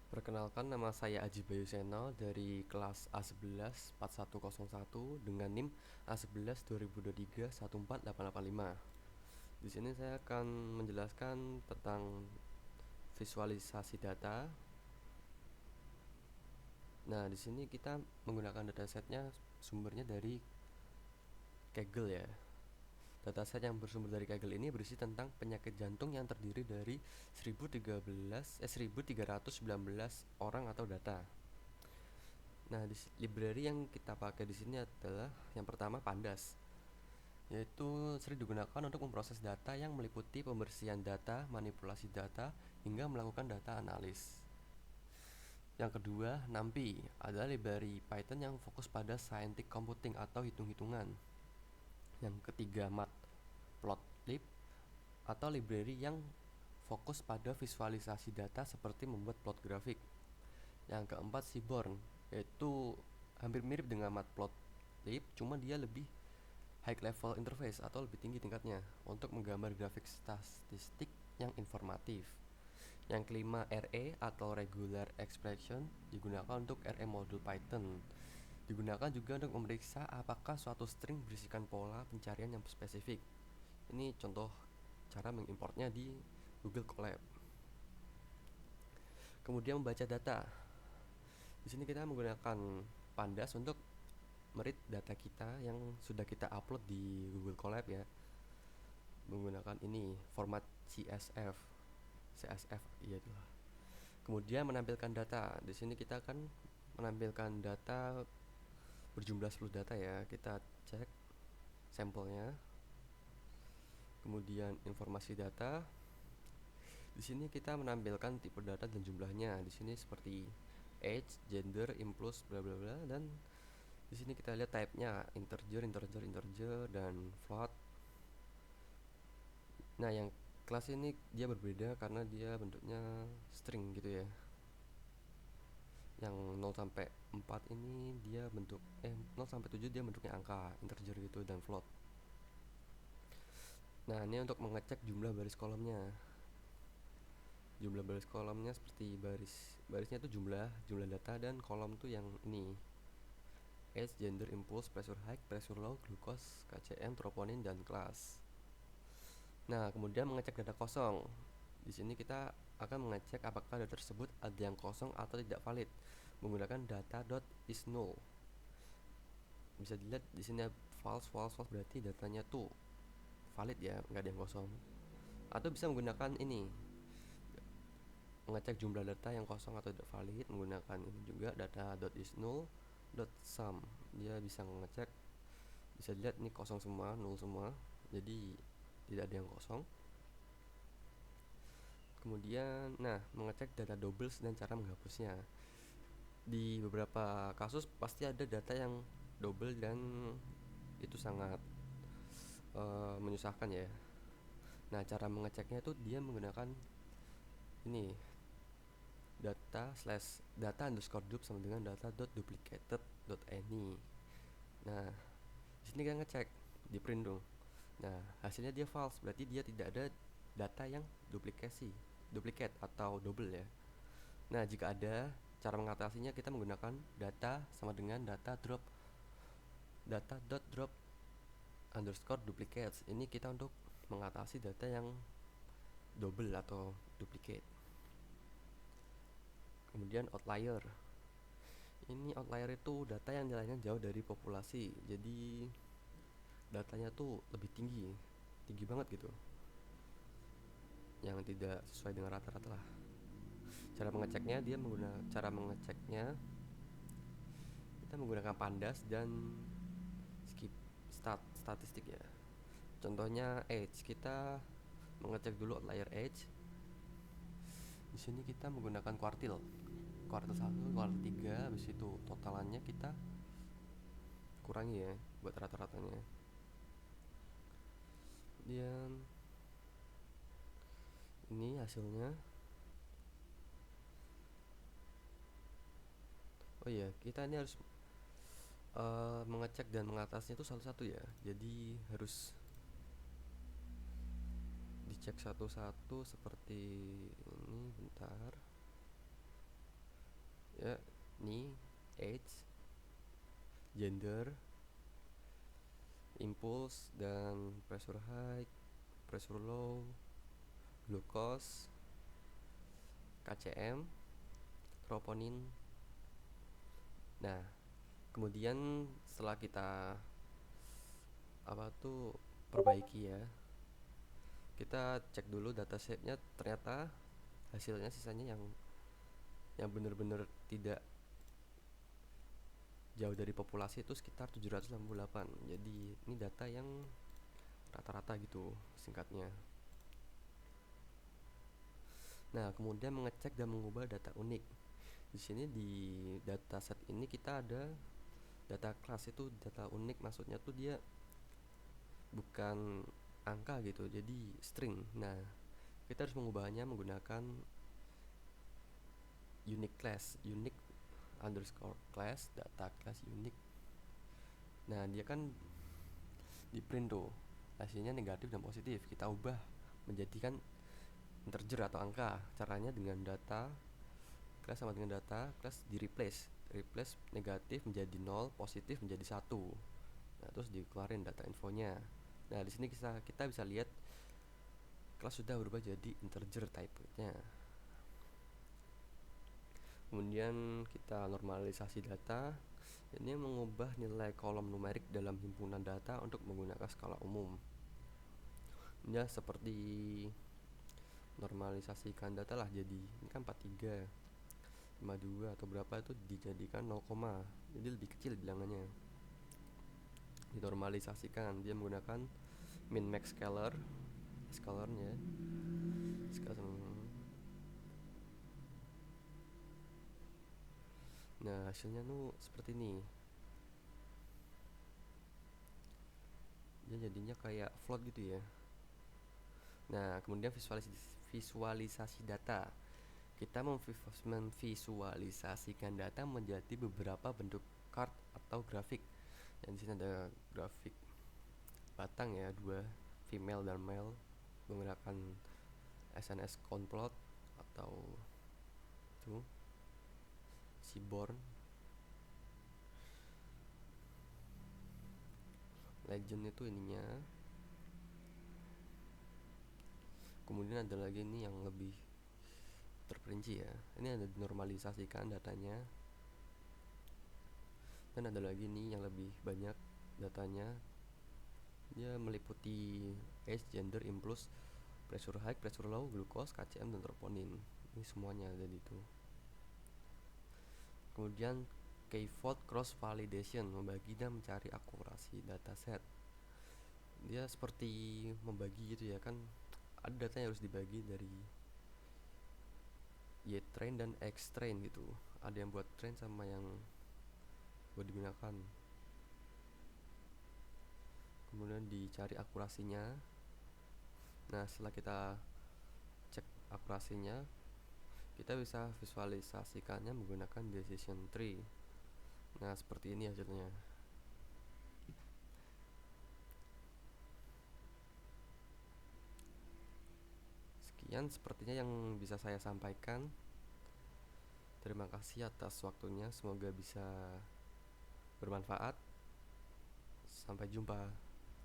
Perkenalkan, nama saya Aji Bayu Seno dari kelas A11 4101 dengan NIM A11 2023 14885. Di sini saya akan menjelaskan tentang visualisasi data. Nah, di sini kita menggunakan datasetnya, sumbernya dari Kaggle ya. Dataset yang bersumber dari Kaggle ini berisi tentang penyakit jantung yang terdiri dari 1319 orang atau data. Nah, library yang kita pakai di sini adalah yang pertama Pandas, yaitu sering digunakan untuk memproses data yang meliputi pembersihan data, manipulasi data, hingga melakukan data analis. Yang kedua, NumPy adalah library Python yang fokus pada scientific computing atau hitung-hitungan. Yang ketiga, Matplotlib atau library yang fokus pada visualisasi data seperti membuat plot grafik. Yang keempat, Seaborn, yaitu hampir mirip dengan Matplotlib, cuma dia lebih high level interface atau lebih tinggi tingkatnya untuk menggambar grafik statistik yang informatif. Yang kelima, RE atau regular expression digunakan untuk RE modul Python. Digunakan juga untuk memeriksa apakah suatu string berisikan pola pencarian yang spesifik. Ini contoh cara mengimportnya di Google Colab. Kemudian membaca data. Di sini kita menggunakan Pandas untuk meread data kita yang sudah kita upload di Google Colab ya, menggunakan ini format CSF iya itulah. Kemudian menampilkan data. Di sini kita akan menampilkan data berjumlah 10 data ya. Kita cek sampelnya. Kemudian informasi data. Di sini kita menampilkan tipe data dan jumlahnya. Di sini seperti age, gender, impulse, bla bla bla, dan di sini kita lihat type-nya integer, dan float. Nah, yang kelas ini dia berbeda karena dia bentuknya string gitu ya. Yang 0 sampai 4 ini dia 0 sampai 7 dia bentuknya angka, integer gitu, dan float. Nah, ini untuk mengecek jumlah baris kolomnya. Jumlah baris kolomnya seperti barisnya itu jumlah data, dan kolom tuh yang ini. Age, gender, impulse, pressure high, pressure low, glucose, KCM, troponin, dan kelas. Nah, kemudian mengecek data kosong. Di sini kita akan mengecek apakah data tersebut ada yang kosong atau tidak valid menggunakan data.isNull. Bisa dilihat di sini false berarti datanya tuh valid ya, nggak ada yang kosong. Atau bisa menggunakan ini, mengecek jumlah data yang kosong atau tidak valid menggunakan ini juga data.isNull.sum. Dia bisa mengecek, bisa dilihat ini kosong semua, nol semua, jadi tidak ada yang kosong. Kemudian, mengecek data doubles dan cara menghapusnya. Di beberapa kasus pasti ada data yang double dan itu sangat menyusahkan ya. Nah, cara mengeceknya itu dia menggunakan ini, data underscore dup sama dengan data.duplicated.any. Nah, di sini kita ngecek di print dong. Nah, hasilnya dia false, berarti dia tidak ada data yang duplicate atau double ya. Nah, jika ada, cara mengatasinya kita menggunakan data sama dengan data.drop underscore duplicates. Ini kita untuk mengatasi data yang double atau duplicate. Kemudian outlier. Ini outlier itu data yang nilainya jauh dari populasi. Jadi datanya tuh lebih tinggi banget gitu, yang tidak sesuai dengan rata-rata lah. Cara mengeceknya kita menggunakan Pandas dan skip statistik ya. Contohnya age, kita mengecek dulu outlier age. Di sini kita menggunakan kuartil 1, kuartil 3, habis itu totalannya kita kurangi ya buat rata-ratanya. Kemudian ini hasilnya. Oh iya, kita ini harus mengecek dan mengatasnya itu satu-satu ya. Jadi harus dicek satu-satu seperti ini, bentar. Ini age, gender, impulse dan pressure high, pressure low, glucose, KCM, troponin. Nah, kemudian setelah kita perbaiki ya, kita cek dulu datasetnya, ternyata hasilnya sisanya yang benar-benar tidak jauh dari populasi itu sekitar 768. Jadi ini data yang rata-rata gitu singkatnya. Nah, kemudian mengecek dan mengubah data unik. Di sini di dataset ini kita ada data kelas, itu data unik, maksudnya tuh dia bukan angka gitu, jadi string. Nah, kita harus mengubahnya menggunakan unique class, unique underscore class, data class unique. Nah, dia kan di print tuh hasilnya negatif dan positif, kita ubah menjadikan integer atau angka. Caranya dengan data class sama dengan data class di replace negatif menjadi 0, positif menjadi 1. Nah, terus dikeluarin data infonya. Nah, di sini kita bisa lihat kelas sudah berubah jadi integer type-nya. Kemudian kita normalisasi data. Ini mengubah nilai kolom numerik dalam himpunan data untuk menggunakan skala umum. Ya, seperti normalisasikan data lah, jadi ini kan 43, 52 atau berapa itu dijadikan 0, jadi lebih kecil bilangannya. Dinormalisasikan, dia menggunakan min max scalarnya. Nah, hasilnya tuh seperti ini. Dia jadinya kayak float gitu ya. Nah, kemudian visualisasi data. Kita memvisualisasikan data menjadi beberapa bentuk chart atau grafik. Yang di sini ada grafik batang ya, 2, female dan male, menggunakan SNS conplot atau itu seaborn. Legend itu ininya. Kemudian ada lagi ini yang lebih terperinci ya. Ini ada dinormalisasikan datanya. Dan ada lagi nih yang lebih banyak datanya. Dia meliputi age, gender, impulse, pressure high, pressure low, glucose, KCM, dan troponin. Ini semuanya ada di itu. Kemudian K-fold cross validation, membagi dan mencari akurasi dataset. Dia seperti membagi gitu ya, kan ada data yang harus dibagi dari Y train dan X train gitu. Ada yang buat train sama yang buat digunakan. Kemudian dicari akurasinya. Nah, setelah kita cek akurasinya, kita bisa visualisasikannya menggunakan decision tree. Nah, seperti ini hasilnya. Sekian sepertinya yang bisa saya sampaikan. Terima kasih atas waktunya, semoga bisa bermanfaat. Sampai jumpa.